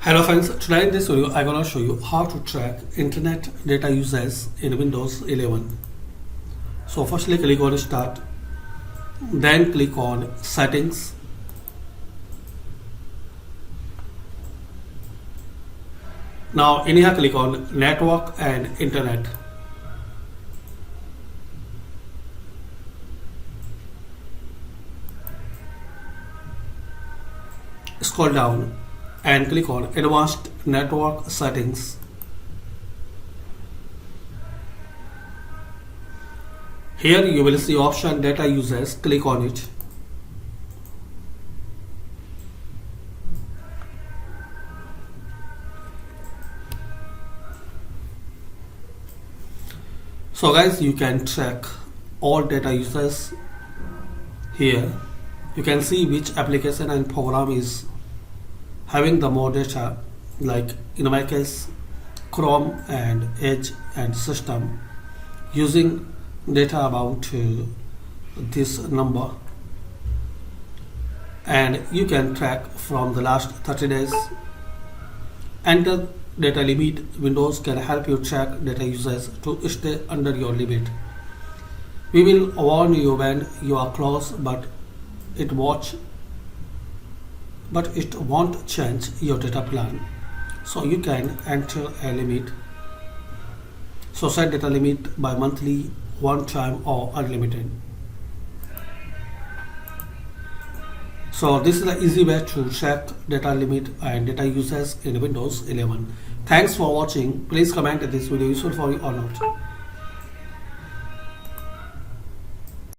Hello friends, today in this video I'm going to show you how to track internet data usage in Windows 11. So firstly click on start, then click on settings, now in here click on network and internet. Scroll down and click on advanced network settings. Here you will see option data usage, click on it. So guys, you can track all data users here. You can see which application and program is having the more data, like in my case Chrome and Edge and System using data about this number, and you can track from the last 30 days. Enter data limit. Windows can help you track data usage to stay under your limit. We will warn you when you are close, but it won't change your data plan. So you can enter a limit. So set data limit by monthly, one time, or unlimited. So this is the easy way to track data limit and data usage in Windows 11. Thanks for watching. Please comment if this video is useful for you or not.